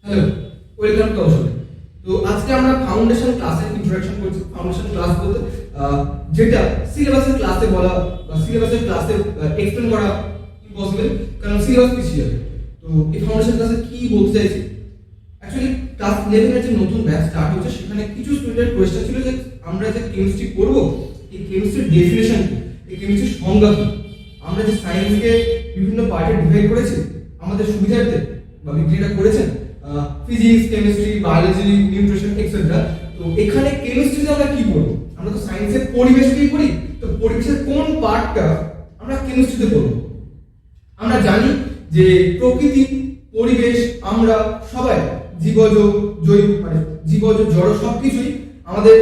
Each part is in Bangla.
Hello, welcome to our. তো আজকে আমরা ফাউন্ডেশন ক্লাসের ইন্ট্রোডাকশন করছি। ফাউন্ডেশন ক্লাস বলতে যেটা সিলেবাসের ক্লাসে বলা বা সিলেবাসের ক্লাসে এক্সপ্লেন করা ইম্পসিবল, কারণ সিলেবাস পিছিয়ে যাবে। তো এই ফাউন্ডেশন ক্লাসে কি বলতে চাইছি, অ্যাকচুয়ালি ক্লাস 11 এর যে নতুন ব্যাচ স্টার্ট হচ্ছে সেখানে কিছু স্টুডেন্টের কোয়েশ্চেন ছিল যে আমরা যে কেমিস্ট্রি করব, এই কেমিস্ট্রির ডেফিনেশন কি, এই কেমিস্ট্রির সংজ্ঞা কি। আমরা যে সায়েন্সকে বিভিন্ন পার্টে ডিভাইড করেছি আমাদের সুবিধার্থে বা বিজ্ঞানীরা করেছেন, physics, chemistry, biology, nutrition etcetera. তো এখানে কেমিস্ট্রিতে আমরা কি পড়ব? আমরা তো সায়েন্সের পরিবেশকেই পড়ি, তো পরিবেশের কোন পার্টটা আমরা কেমিস্ট্রিতে পড়ব? আমরা জানি যে প্রকৃতি, পরিবেশ, আমরা সবাই জীবজ, জৈব মানে জীবজ, জড় সবকিছুই আমাদের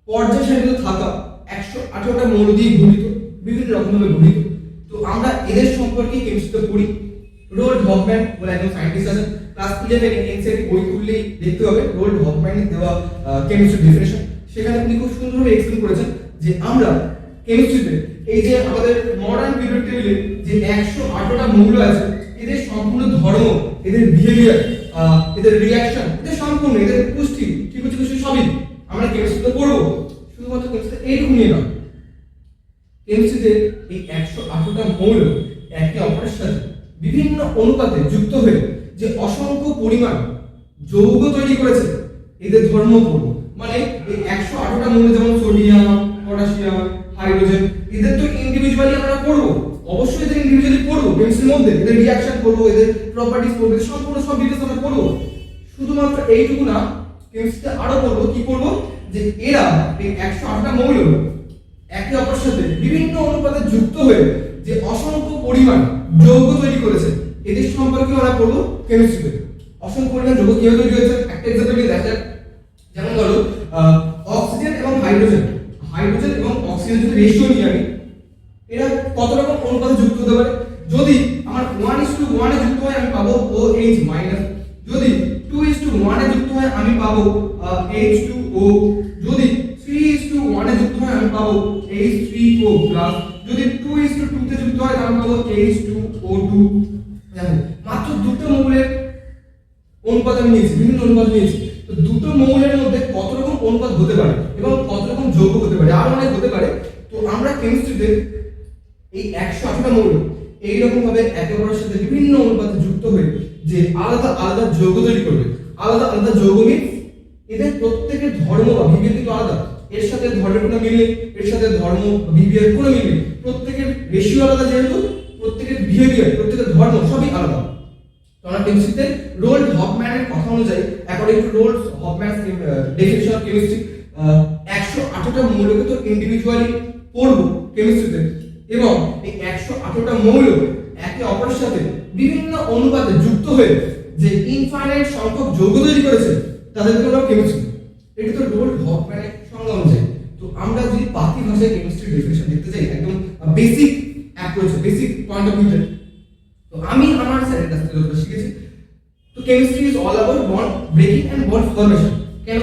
পর্যায় সারণীতে থাকা 118টা মৌল দিয়ে গঠিত, বিভিন্ন রকমভাবে গঠিত। তো আমরা এদের সম্পর্কে কেমিস্ট্রিতে পড়ি। রোল্ড হফম্যান বলে একজন সায়েন্টিস্ট আছেন, ক্লাস 11 এনসিইআরটি বই খুললেই দেখতে হবে রোল্ড হফম্যানের দেওয়া কেমিস্ট্রি ডেফিনেশন। সেখানে উনি খুব সুন্দরভাবে এক্সপ্লেন করেছেন যে আমরা কেমিস্ট্রিতে এই যে আমাদের মডার্ন পিরিয়ড টেবিলে যে 118টা মৌল আছে, এদের সম্পূর্ণ ধর্ম, এদের বিহেভিয়ার, এদের রিঅ্যাকশন, এদের সম্পূর্ণ এদের পুষ্টি ঠিক হচ্ছে সবই আমরা কেমিস্ট্রিতে পড়বো। শুধুমাত্র কেমিস্ট্রিতে এইটুকু নিয়ে নয়, কেমিস্ট্রিতে এই 118টা মৌল একে অপরের সাথে বিভিন্ন অনুপাতে যুক্ত হয়ে যে অসংখ্য পরিমাণ যৌগ তৈরি করেছে, এদের ধর্ম পড়ব। মানে এই 118টা মৌল যেমন সোডিয়াম, পটাশিয়াম, হাইড্রোজেন, এদের তো ইন্ডিভিজুয়ালি আমরা পড়ব, অবশ্যই এদের ইন্ডিভিজুয়ালি পড়ব কেমিস্ট্রির মধ্যে, এদের রিঅ্যাকশন করব, এদের প্রপার্টিজ পড়ব, সম্পূর্ণ সব ডিটেইলস আমরা পড়ব। শুধুমাত্র এইটুকু না, কেমিস্ট্রিতে আরো পড়ব কি পড়ব, যে এরা এই 108টা মৌল একে অপরের সাথে বিভিন্ন অনুপাতে যুক্ত হয়ে যে অসংখ্য পরিমাণ যৌগ তৈরি করেছে, এদের সম্পর্কে আমরা পড়ব কেমিস্ট্রিতে। অসংখ্য পরিমাণ যৌগ কিভাবে তৈরি হয়েছে একটা এক্সাম্পল দিয়ে দেখা যাক। যেমন ধরো অক্সিজেন এবং হাইড্রোজেন, হাইড্রোজেন এবং অক্সিজেন যদি রেশিও নিই আমি, এরা কত রকম অনুপাতে যুক্ত হতে পারে। যদি আমার 1:1 এ যুক্ত হয় আমি পাবো OH মাইনাস, যদি 2:1 এ যুক্ত হয় আমি পাবো H2O, যদি 3:1 এ যুক্ত হয় আমি পাবো H3O প্লাস, যদি 2:2 তে যুক্ত হয় আমি পাবো H2O2। দেখো মাত্র দুটো মৌলের অনুপাত আমি নিয়েছি, বিভিন্ন অনুপাত নিয়েছি। তো দুটো মৌলের মধ্যে কত রকম অনুপাত হতে পারে এবং কত রকম যৌগ হতে পারে, আরো অনেক হতে পারে। তো আমরা কেমিস্ট্রিতে এই 108টা মৌল এইরকম ভাবে একে অপরের সাথে বিভিন্ন অনুপাতে যুক্ত হয়ে যে আলাদা আলাদা যৌগ তৈরি করবে। আলাদা আলাদা যৌগ মিনস এদের প্রত্যেকের ধর্ম বা বিহেভিয়ার কিন্তু আলাদা, এর সাথে ধর্মের কোনো মিল নেই, এর সাথে ধর্ম বিহেভিয়ার কোনো মিল নেই। প্রত্যেকের রেশিও আলাদা, যেহেতু প্রত্যেকের বিহেভিয়ার, প্রত্যেকের ধর্ম সবই আলাদা। তো আমরা কেমিস্ট্রিতে রোল্ড হফম্যানের কথা অনুযায়ী, according to Roald Hoffmann's definition of chemistry, 108টা মৌলকে তো ইন্ডিভিজুয়ালি পড়বো কেমিস্ট্রিতে, এবং এই 108টা মৌল একে অপরের সাথে বিভিন্ন অনুপাতে যুক্ত হয়ে যে ইনফাইনাইট সংখ্যক যৌগ তৈরি করেছে, তাদেরকে আমরা কেমিস্ট্রি। এটা তো রোল্ড হফম্যানের সংজ্ঞা অনুযায়ী। তো আমরা যদি বাকি ভাষায় কেমিস্ট্রি ডেফিনিশন দেখতে চাই, একদম basic approach, basic point of view, তো আমি আমার স্যারের কাছ থেকে যতটা শিখেছি, তো chemistry is all about bond breaking and bond formation. কেন?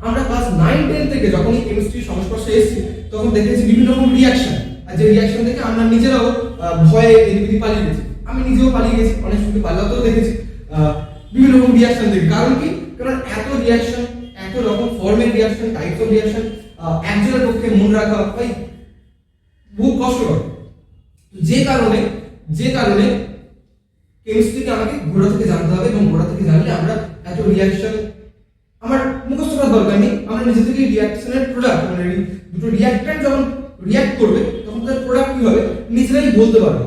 আমরা ক্লাস 9-10 থেকে যখন এই কেমিস্ট্রির সংস্পর্শে এসেছি তখন দেখেছি বিভিন্ন রকম রিঅ্যাকশন, আর যে রিঅ্যাকশন থেকে আমরা নিজেরাও ভয়ে এদিকে পালিয়ে গেছি। আমি নিজেও পালিয়ে গেছি, অনেক সময় পালাতেও দেখেছি বিভিন্ন রকম রিঅ্যাকশন থেকে। কারণ কি? কারণ এত রিঅ্যাকশন, এত রকম ফর্মের রিঅ্যাকশন, টাইপস অফ রিঅ্যাকশন একজনের পক্ষে মনে রাখা ভাই খুব কষ্টকর। যে কারণে কেমিস্ট্রিকে আমাকে গোড়া থেকে জানতে হবে, এবং গোড়া থেকে জানলে আমরা এত রিঅ্যাকশন আমার মুখস্থ করার দরকার নেই। আমরা নিজে থেকে রিঅ্যাকশনের প্রোডাক্ট, মানে দুটো রিঅ্যাক্ট্যান্ট যখন রিঅ্যাক্ট করবে তখন তার প্রোডাক্ট কি হবে নিজেরাই বলতে পারবো।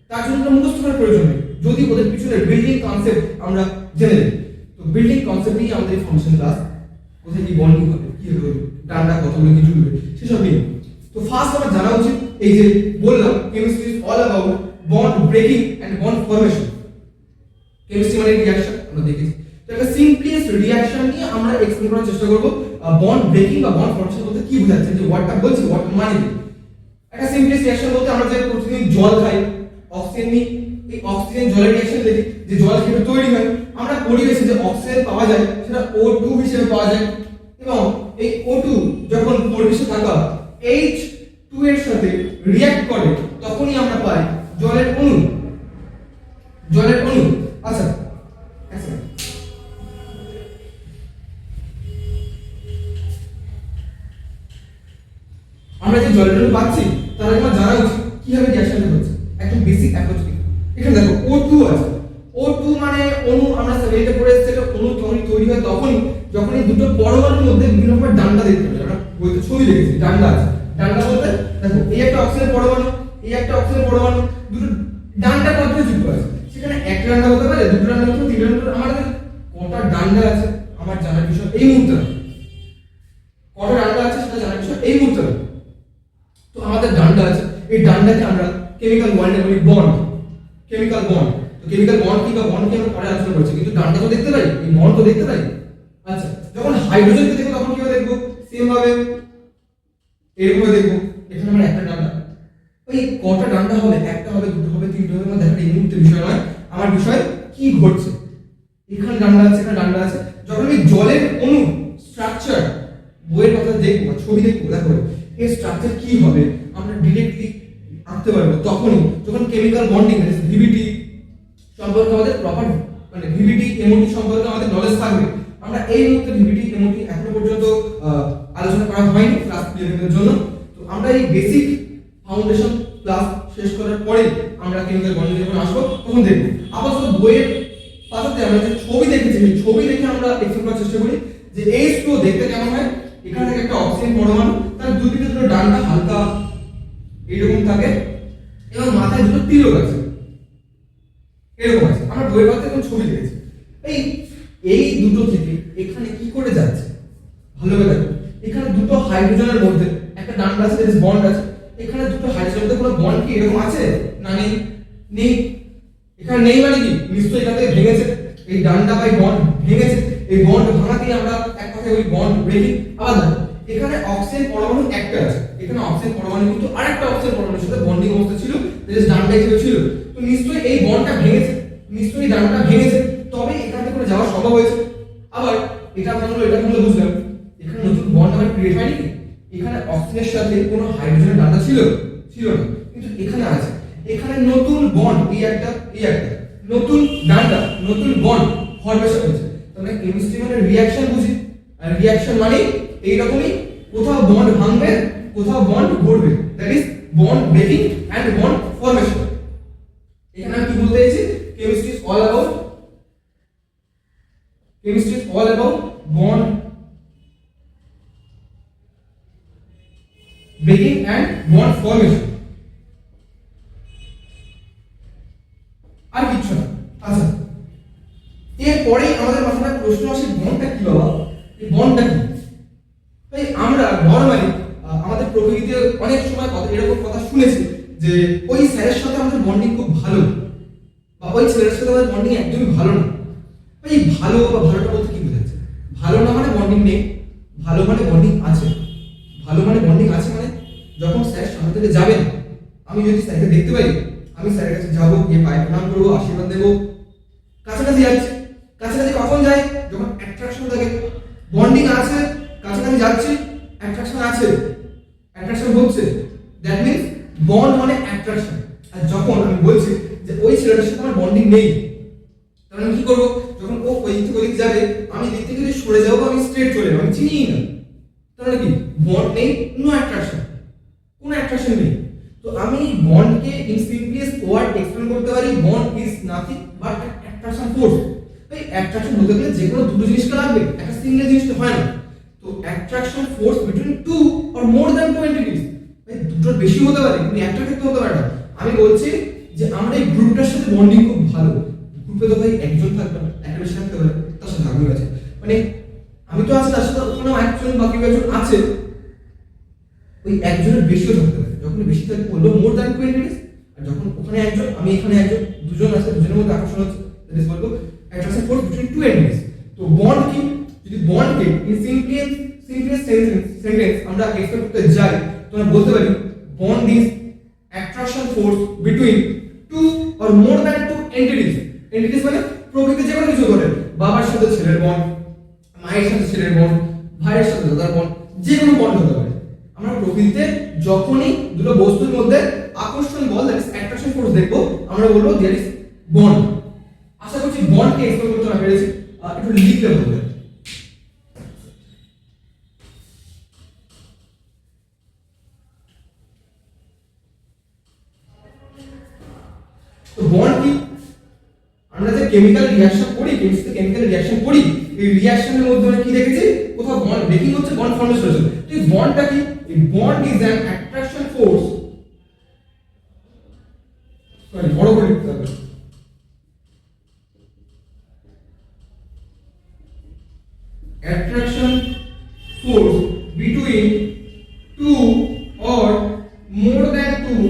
তার জন্য মুখস্থ করার প্রয়োজন নেই, যদি ওদের পিছনে বিল্ডিং কনসেপ্ট আমরা জেনে নিই। তো বিল্ডিং কনসেপ্ট নিয়ে আমাদের ফাংশন ক্লাস, কোথায় কি বন্ডিং হবে, কি হবে, ডান্ডা কতগুলো কি জুড়বে, সেসব নিয়ে। তো ফার্স্ট আমার জানা উচিত, এই যে বললাম chemistry is all about bond breaking and bond formation. Chemistry মানে রিঅ্যাকশন আমরা দেখেছি। তো একটা সিম্পলিয়েস্ট রিঅ্যাকশন নিয়ে আমরা এক্সপ্লেন করার চেষ্টা করব। বন্ড ব্রেকিং বা বন্ড ফর্মেশন বলতে কি বোঝাচ্ছে, যে ওয়ার্ডটা বলছি ওয়ার্ড মানে কি। একটা সিম্পলিয়েস্ট রিঅ্যাকশন বলতে আমরা যে প্রতিদিন জল খাই, অক্সিজেন নিই, এই অক্সিজেন জলের রিঅ্যাকশন দেখি যে জল কিভাবে তৈরি হয়। আমরা পরিবেশে যে অক্সিজেন পাওয়া যায় সেটা O2 হিসেবে পাওয়া যায়, এবং এই O2 যখন পরিবেশে থাকা H2 এর সাথে রিঅ্যাক্ট করে তখনই আমরা পাই জলের অণু। আচ্ছা আমরা যে জলের অণু পাচ্ছি তার আগে আমার জানা উচিত কিভাবে রিঅ্যাকশনটা হচ্ছে, একদম বেসিক অ্যাপ্রোচ কি। এখানে দেখো O2 আছে, O2 মানে অণু, আমরা সেভেন্টে পড়ে এসেছি, এটা অণু তৈরি হয় তখনই যখন এই দুটো পরমাণুর মধ্যে বিভিন্ন রকমের ডান্ডা দেখতে পাই। আমরা বইতে ছবি দেখেছি, ডান্ডা আছে। ডান্ডা বলতে দেখো এই একটা অক্সিজেন পরমাণু, এই একটা অক্সিজেন পরমাণু, দুটো ডান্ডার মধ্যে যুক্ত আছে। সেখানে একটা ডান্ডা হতে পারে, দুটো ডান্ডা হতে পারে, তিনটা ডান্ডা। আমাদের কটা ডান্ডা আছে আমার জানার বিষয় এই মুহূর্তে না। কটা ডান্ডা আছে সেটা জানার বিষয় এই মুহূর্তে না। তো আমাদের ডান্ডা আছে, এই ডান্ডাকে আমরা কেমিক্যাল বন্ডে বলি বন্ড, কেমিক্যাল বন্ড। তো কেমিক্যাল বন্ড কি বা বন্ড কি আমরা পরে আলোচনা করছি, কিন্তু ডান্ডা তো দেখতে পাই, এই বন্ড তো দেখতে পাই। আচ্ছা, যখন হাইড্রোজেনকে দেখব তখন কিভাবে দেখব? সেম ভাবে এরকম দেখব। এখানে আমরা একটা ডান্ডা, ওই কটা ডান্ডা হবে, একটা হবে, দুটো হবে, তিনটে হবে, মানে দেখা এই মুহূর্তে বিষয় নয়, আমার বিষয় কি ঘটছে। এখানে ডান্ডা আছে, এখানে ডান্ডা আছে। যখন আমি জলের অণু স্ট্রাকচার বইয়ের কথা দেখবো, ছবি দেখবো, দেখো এর স্ট্রাকচার কি হবে আমরা ডিরেক্টলি আঁকতে পারবো তখনই যখন কেমিক্যাল বন্ডিং ভিভিটি সম্পর্কে আমাদের প্রপার, মানে ভিভিটি এমওটি সম্পর্কে আমাদের নলেজ থাকবে। আমরা এই মুহূর্তে ভিভিটি এমওটি এখনো পর্যন্ত আলোচনা করা হয়নি ক্লাস 11 এর জন্য। তো আমরা এই বেসিক ফাউন্ডেশন ক্লাস শেষ করার পরে আমরা কেমিক্যাল বন্ডিং যখন আসবো তখন দেখবো। আপাতত বইয়ের পাতাতে আমরা যে ছবি দেখেছি, সেই ছবি দেখে আমরা এক্সপ্লেন করার চেষ্টা করি যে H2O দেখতে কেমন হয়। এখানে থেকে একটা অক্সিজেন পরমাণু, তার দুদিকে দুটো ডান্ডা হালকা এরকম থাকে এবং মাথায় দুটো তিলক আছে, এরকম আছে। আমরা বইয়ের পাতাতে এখন ছবি দেখেছি। এই দুটো থেকে এখানে কি করে যাচ্ছে ভালোভাবে দেখো। এখানে দুটো হাইড্রোজেনের মধ্যে একটা ডান্ডা আছে, যেটা বন্ড আছে। এখানে দুটো হাইড্রোজেনের মধ্যে কোনো বন্ড কি এরকম আছে না নেই? নেই। এখানে নেই মানে কি নিশ্চয়ই এখান থেকে ভেঙেছে, এই ডান্ডা বাই বন্ড ভেঙেছে। এই বন্ড ভাঙাতেই আমরা এক কথায় ওই বন্ড ব্রেকিং। আবার দেখো এখানে অক্সিজেন পরমাণু একটা আছে, এখানে অক্সিজেন পরমাণু কিন্তু আরেকটা অক্সিজেন পরমাণুর সাথে বন্ডিং অবস্থা ছিল, যেটা ডান্ডা হিসেবে ছিল। তো নিশ্চয়ই এই বন্ডটা ভেঙেছে, নিশ্চয়ই ডান্ডাটা ভেঙেছে, তবে এখান থেকে করে যাওয়া সম্ভব হয়েছে। আবার এটা ভাঙলো, এটা ভাঙলো, বুঝলাম। এখানে নতুন বন্ড আবার ক্রিয়েট হয়নি। এখানে অক্সিজেনের সাথে কোনো হাইড্রোজেনের ডান্ডা ছিল ছিল না, কিন্তু এখানে আছে। এখানে নতুন বন্ড, এই একটা নতুন ডান্ডা, নতুন বন্ড ফরমেশন হয়েছে। তাহলে কেমিস্ট্রি মানে রিঅ্যাকশন বুঝি, আর রিঅ্যাকশন মানে এইরকমই, কোথাও বন্ড ভাঙবে, কোথাও বন্ড গড়বে, that is bond breaking and bond formation. এখানে আমি কি বলতে চাইছি, chemistry is all about bond breaking and bond formation, আর কিছু না। আচ্ছা, এরপরেই আমাদের মাথায় প্রশ্ন আসে বন্ডটা কি বাবা, এই বন্ডটা কি? আমরা নরমালি আমাদের প্রকৃতিতে অনেক সময় এরকম কথা শুনেছি যে ওই স্যারের সাথে আমাদের বন্ডিং খুব ভালো, বা ওই ছেলের সাথে আমাদের বন্ডিং একদমই ভালো না। এই ভালো বা ভালোটা বলতে কি বোঝাচ্ছে? ভালো না মানে বন্ডিং নেই, ভালো মানে বন্ডিং আছে। ভালো মানে বন্ডিং আছে মানে যখন স্যার সামনে থেকে যাবেন, আমি যদি স্যারকে দেখতে পাই, আমি স্যারের কাছে যাবো, গিয়ে পায়ে প্রণাম করবো, আশীর্বাদ দেবো, কাছাকাছি যাচ্ছি। কাছাকাছি কখন যায়? যখন অ্যাট্রাকশন থাকে, বন্ডিং আছে, কাছাকাছি যাচ্ছি, অ্যাট্রাকশন আছে, অ্যাট্রাকশন হচ্ছে, দ্যাট মিন্স বন্ড মানে অ্যাট্রাকশন। আর যখন আমি বলছি যে ওই ছেলেটার সাথে আমার বন্ডিং নেই, তাহলে আমি কি করবো? যখন ও ওই দিক ওই দিক যাবে, আমি দিক থেকে যদি সরে যাবো, আমি স্ট্রেট চলে যাবো, আমি চিনিই না, তাহলে কি বন্ড নেই, নো অ্যাট্রাকশন, কোনো অ্যাট্রাকশন নেই। তো আমি বন্ডকে ইন সিম্পলেস্ট ওয়ার্ড এক্সপ্লেন করতে পারি, bond is nothing but attraction force. এই অ্যাট্রাকশন হতে গেলে যে কোনো দুটো জিনিসটা লাগবে, একটা সিঙ্গেল জিনিস তো হয় না। তো attraction force between two or more than two entities, এই দুটোর বেশি হতে পারে, কিন্তু একটা ক্ষেত্রে হতে পারে না। আমি বলছি যে আমরা এই গ্রুপটার সাথে বন্ডিং খুব ভালো। গ্রুপে তো ভাই একজন থাকবে না, একটা বেশি থাকতে পারে, তার সাথে আমিও আছে, মানে আমি তো আছি, তার সাথে ওখানেও একজন বাকি একজন আছে, ওই একজনের বেশিও থাকতে পারে। যখন বেশি থাকবে বললো মোর দ্যান টু এন্টিটিস, আর যখন ওখানে একজন, আমি এখানে একজন, দুজন আছে, দুজনের মধ্যে আকর্ষণ হচ্ছে, দ্যাট ইজ বলবো attraction force between two entities. তো বন্ড কি? যদি বন্ডকে ইন সিম্পলেস্ট সেন্টেন্স আমরা এক্সপ্লেন করতে যাই, তোমরা বলতে পারি bond is attraction force between two or more than two entities. Entities মানে প্রকৃতিতে যে কোনো কিছু ধরে, বাবার সাথে ছেলের বন্ড, মায়ের সাথে ছেলের বন্ড, ভাইয়ের সাথে দাদার বন্ড, যে কোনো বন্ড হতে পারে। আমরা প্রকৃতিতে যখনই দুটো বস্তুর মধ্যে আকর্ষণ বল, দ্যাট ইজ অ্যাট্রাকশন ফোর্স দেখবো, আমরা বলবো দেয়ার ইজ বন্ড। আশা করছি বন্ডকে এক্সপ্লেন করতে না পেরেছি, একটু লিখতে বলবেন। কেমিক্যাল রিঅ্যাকশন করি, কেমিস্ট্রিতে কেমিক্যাল রিঅ্যাকশন করি, এই রিঅ্যাকশনের মধ্যে আমরা কি দেখেছি, কোথাও বন্ড ব্রেকিং হচ্ছে, বন্ড ফর্মেশন হচ্ছে। তো এই বন্ডটা কি, এই bond is an attraction force, sorry বড় করে লিখতে হবে, attraction force between two or more than two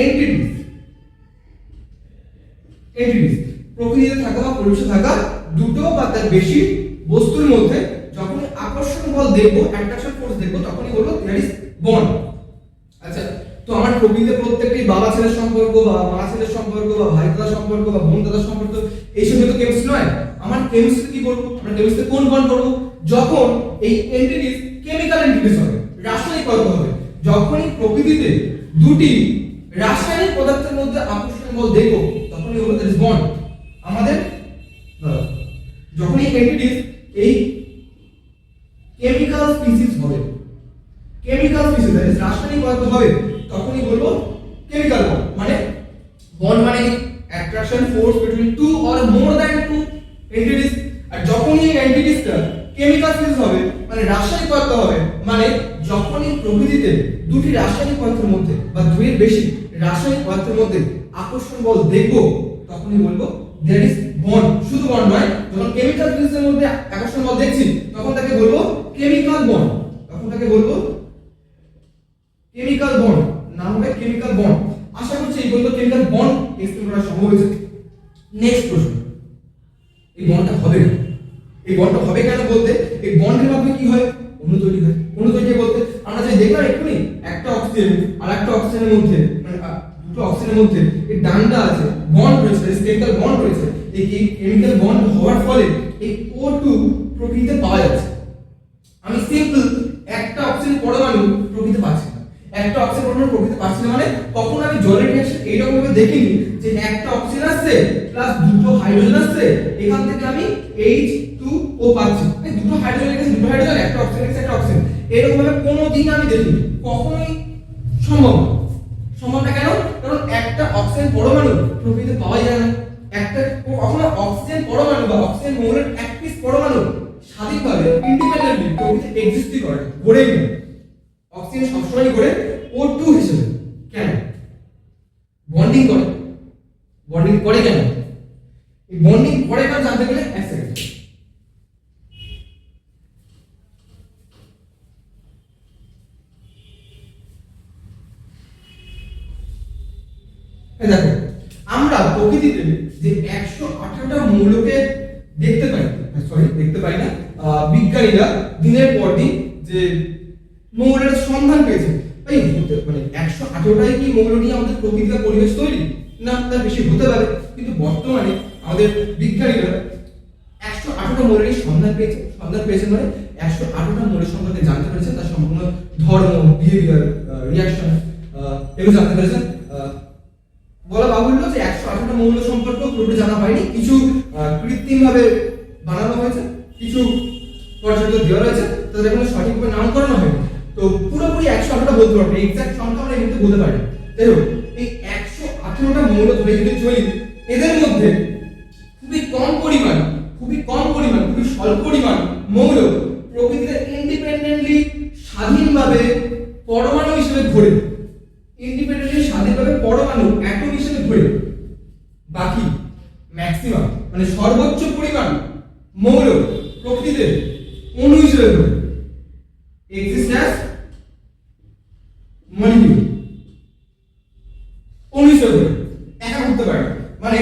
entities প্রকৃতিতে থাকা বা পরিবেশে থাকা দুটো বা তার বেশি বস্তুর মধ্যে যখন আকর্ষণ বল দেখব, অ্যাট্রাকশন ফোর্স দেখব, তখনই বলবো দেয়ার ইজ বন্ড। আচ্ছা, তো আমার প্রকৃতিতে প্রত্যেকটি বাবা ছেলের সম্পর্ক বা মা ছেলের সম্পর্ক বা ভাই দাদার সম্পর্ক বা বোন দাদার সম্পর্ক, এইসব তো কেমিস্ট্রি নয়। আমার কেমিস্ট্রি কি করবো, আমরা কেমিস্ট্রি কোন বন্ড করবো, যখন এই এন্টিটিস কেমিক্যাল এন্টিটিস হবে, রাসায়নিক পদার্থ হবে। যখনই প্রকৃতিতে দুটি রাসায়নিক পদার্থের মধ্যে আকর্ষণ বল দেখবো, তখনই হলো দ্যাট ইজ বন্ড। আমাদের যখন এই এন্টিটিস এই কেমিক্যাল স্পিসিস হবে, কেমিক্যাল স্পিসিস দ্যাট ইজ রাসায়নিক পদার্থ হবে, তখনই বলবো কেমিক্যাল বন্ড। মানে বন্ড মানে attraction force between two or more than two entities. আর যখনই এই এন্টিটিসটা কেমিক্যাল স্পিসিস হবে, মানে রাসায়নিক পদার্থ হবে, মানে যখনই প্রকৃতিতে দুটি রাসায়নিক পদার্থের মধ্যে বা দুইয়ের বেশি রাসায়নিক পদার্থের মধ্যে আকর্ষণ বল দেখবো, তখনই বলবো দেয়ার ইজ বন্ড। শুধু বন্ড নয়, যখন কেমিক্যাল স্পিসিসের মধ্যে আকর্ষণ বল দেখছি, তখন তাকে বলবো কেমিক্যাল বন্ড, তখন তাকে বলবো কেমিক্যাল বন্ড, নাম হবে কেমিক্যাল বন্ড। আশা করছি এই বলবো কেমিক্যাল বন্ড এক্সপ্লেন করা সম্ভব হয়েছে। নেক্সট প্রশ্ন, এই বন্ডটা হবে না, এই বন্ডটা হবে কেন বলতে, এই বন্ডের মাধ্যমে কি হয়, অণু তৈরি হয়। অণু তৈরি বলতে আমরা যে দেখলাম এক্ষুনি, একটা অক্সিজেন আর একটা অক্সিজেনের মধ্যে, মানে দুটো অক্সিজেনের মধ্যে এই ডান্ডা আছে, বন্ড রয়েছে, কেমিক্যাল বন্ড রয়েছে। এই কেমিক্যাল বন্ড হওয়ার ফলে এই O2 প্রকৃতিতে পাওয়া যাচ্ছে। আমি সিম্পল একটা অক্সিজেন পরমাণু প্রকৃতিতে পাচ্ছি না, একটা অক্সিজেন পরমাণু প্রকৃতিতে পাচ্ছি না, মানে কখন আমি জলের রিঅ্যাকশন এইরকম ভাবে দেখিনি যে একটা অক্সিজেন আসছে প্লাস দুটো হাইড্রোজেন আসছে, এখান থেকে আমি H2O পাচ্ছি, এই দুটো হাইড্রোজেন এসে দুটো হাইড্রোজেন, একটা অক্সিজেন এসে একটা অক্সিজেন, এরকম ভাবে কোনোদিন আমি দেখিনি, কখনোই সম্ভব না। সম্ভব না কেন, কারণ একটা অক্সিজেন পরমাণু প্রকৃতিতে পাওয়া যায় না। একটা কখনো অক্সিজেন পরমাণু বা অক্সিজেন মৌলের এক পিস পরমাণু স্বাধীনভাবে ইন্ডিপেন্ডেন্টলি প্রকৃতিতে এক্সিস্ট করে, ঘুরে না। অক্সিজেন সবসময় ঘুরে O2 হিসেবে। কেন বন্ডিং করে, বন্ডিং করে কেন, এই বন্ডিং করে কেন জানতে গেলে এক সেকেন্ড। এই দেখো, আমরা প্রকৃতিতে যে 118টা মৌলকে দেখতে পাই, দেখতে পাই না, বিজ্ঞানীরা দিনের পর দিন যে মৌলের সন্ধান পেয়েছে, ভাই মানে 118টাই কি মৌল নিয়ে আমাদের প্রকৃতি বা পরিবেশ তৈরি, না তার বেশি হতে পারে, কিন্তু বর্তমানে আমাদের বিজ্ঞানীরা 118টা মৌলের সন্ধান পেয়েছে, মানে 118টা মৌলের সম্পর্কে জানতে পেরেছেন, তার সম্পূর্ণ ধর্ম, বিহেভিয়ার, রিঅ্যাকশন এগুলো জানতে পেরেছেন। বলা বাহুল্য যে 118টা মৌল সম্পর্ক পুরোপুরি জানা হয়নি, কিছু কৃত্রিমভাবে বানানো হয়েছে, কিছু পর্যাপ্ত দেওয়া রয়েছে, তাদের কোনো সঠিকভাবে নামকরণ হয়নি। তো পুরোপুরি 118টা বলতে পারবো, এক্সাক্ট সংখ্যা আমরা কিন্তু বলতে পারি। তাই হোক, এই 118টা মৌল ধরে যদি চলি, এদের মধ্যে খুবই কম পরিমাণ, খুবই স্বল্প পরিমাণ মৌল প্রকৃতিতে ইন্ডিপেন্ডেন্টলি স্বাধীনভাবে পরমাণু হিসেবে ঘোরে, ইন্ডিপেন্ডেন্টলি স্বাধীনভাবে পরমাণু অ্যাটম হিসেবে ঘোরে। বাকি ম্যাক্সিমাম মানে সর্বোচ্চ পরিমাণ মৌল প্রকৃতিতে অণু হিসেবে ঘোরে, এক্সিস্ট অ্যাজ মলিকিউল, অণু হিসেবে ঘোরে, একা ঘুরতে পারে। মানে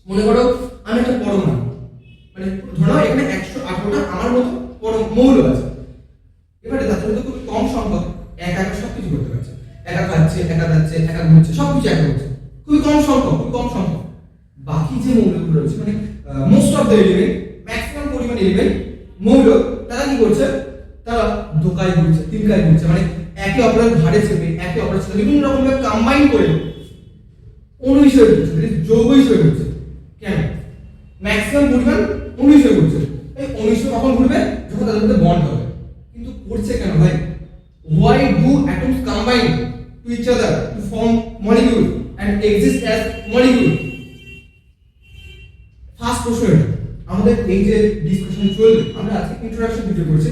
মনে করো আমি একটা পরমাণু, মানে ধরো এখানে 118টা আমার মতো মৌল আছে, এবারে তার মধ্যে খুব কম সংখ্যক একা সবকিছু করতে পারছে, একা খাচ্ছে, একা যাচ্ছে, একা ঘুরছে, সবকিছু একা করছে, খুবই কম সংখ্যক। বাকি যে মৌলগুলো রয়েছে, মানে most of the element, maximum পরিমাণ এলিমেন্ট মৌল, তারা কি করছে, তারা দোকায় ঘুরছে, তিনকায় ঘুরছে, মানে একে অপরের ঘাড়ে চেপে, একে অপরের সাথে বিভিন্ন রকম ভাবে কম্বাইন করে অণু হিসেবে ঘুরছে, যৌগ হিসেবে ঘুরছে। কেন, ম্যাক্সিমাম পরিমাণ অণু হিসেবে ঘুরছে। এই অণু হিসেবে কখন ঘুরবে, যখন তাদের মধ্যে বন্ড হবে। কিন্তু করছে কেন ভাই, why do atoms combine to each other to form molecules and and exist as molecule? First প্রশ্ন এটা। আমাদের এই যে ডিসকাশন চলবে, আমরা আজকে ইন্ট্রোডাকশন ভিডিও করেছি,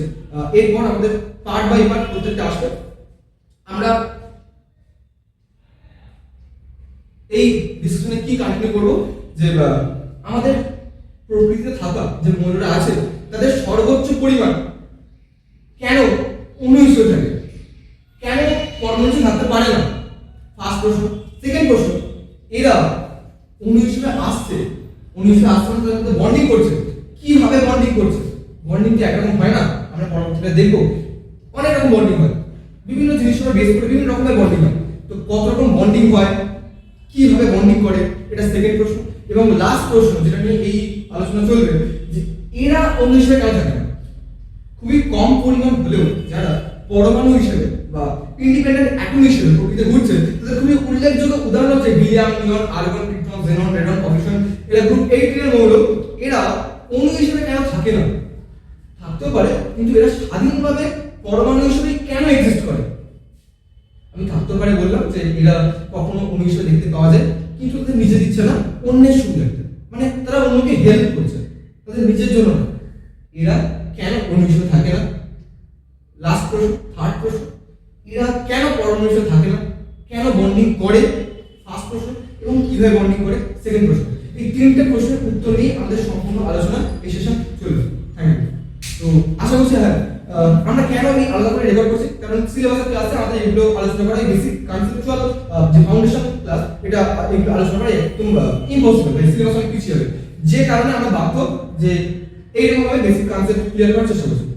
এরপর আমাদের পার্ট বাই পার্ট প্রত্যেকটা আসবে। আমরা এই ডিসকাশনে কি কন্টিনিউ করব যে আমাদের প্রকৃতিতে থাকা যে মৌলরা আছে তাদের সর্বোচ্চ পরিমাণ কেন অণু হিসেবে থাকে, কেন পরমাণু হিসেবে থাকতে পারে না, ফার্স্ট প্রশ্ন। সেকেন্ড প্রশ্ন, এরা অণু হিসেবে আসছে, অণু হিসেবে আসছে মানে তাদের মধ্যে বন্ডিং করছে, কিভাবে বন্ডিং করছে? বন্ডিং কি একরকম হয় না? আমরা পরবর্তীতে দেখবো অনেক রকম বন্ডিং হয়, বিভিন্ন জিনিসের উপর বেস করে বিভিন্ন রকমের বন্ডিং হয়। তো কত রকম বন্ডিং হয়, কিভাবে বন্ডিং করে, এটা সেকেন্ড প্রশ্ন। এবং লাস্ট প্রশ্ন যেটা নিয়ে এই আলোচনা চলবে, যে এরা অণু হিসেবে কেন থাকে না? খুবই কম পরিমাণ হলেও যারা পরমাণু হিসেবে বা ইন্ডিপেন্ডেন্ট অ্যাটম হিসেবে প্রকৃতিতে ঘুরছে তাদের খুবই উল্লেখযোগ্য উদাহরণ হচ্ছে helium, neon, argon, krypton, xenon, radon, oxygen. এরা গ্রুপ 18 এর মৌল। এরা অণু হিসেবে কেন থাকে না? থাকতেও পারে, কিন্তু এরা স্বাধীনভাবে পরমাণু হিসেবে কেন এক্সিস্ট করে? আমি থাকতেও পারে বললাম যে এরা কখনো অণু হিসেবে দেখতে পাওয়া যায়, কিন্তু তাদের নিজে দিচ্ছে না, অন্যের সুবিধার্থে, মানে তারা অন্যকে হেল্প করছে, তাদের নিজের জন্য না। এরা কেন অণু হিসেবে থাকে না? লাস্ট প্রশ্ন, থার্ড প্রশ্ন, এরা কেন পরমাণু হিসেবে থাকে না, কেন বন্ডিং করে, ফার্স্ট প্রশ্ন, এবং কিভাবে বন্ডিং করে, সেকেন্ড প্রশ্ন। এই তিনটে প্রশ্নের উত্তর নিয়ে আমাদের সম্পূর্ণ আলোচনা এই সেশন চলবে। Thank you. তো আশা করছি হ্যাঁ, আমরা কেন এই আলাদা করে রেকর্ড করছি, কারণ সিলেবাসের ক্লাসে আমাদের এগুলো আলোচনা করা, বেসিক কনসেপচুয়াল যে ফাউন্ডেশন ক্লাস, এটা এগুলো আলোচনা করা একদম ইম্পসিবল, মানে সিলেবাস অনেক পিছিয়ে হবে, যে কারণে আমরা বাধ্য যে এইরকম ভাবে বেসিক কনসেপ্ট ক্লিয়ার করার চেষ্টা করছি।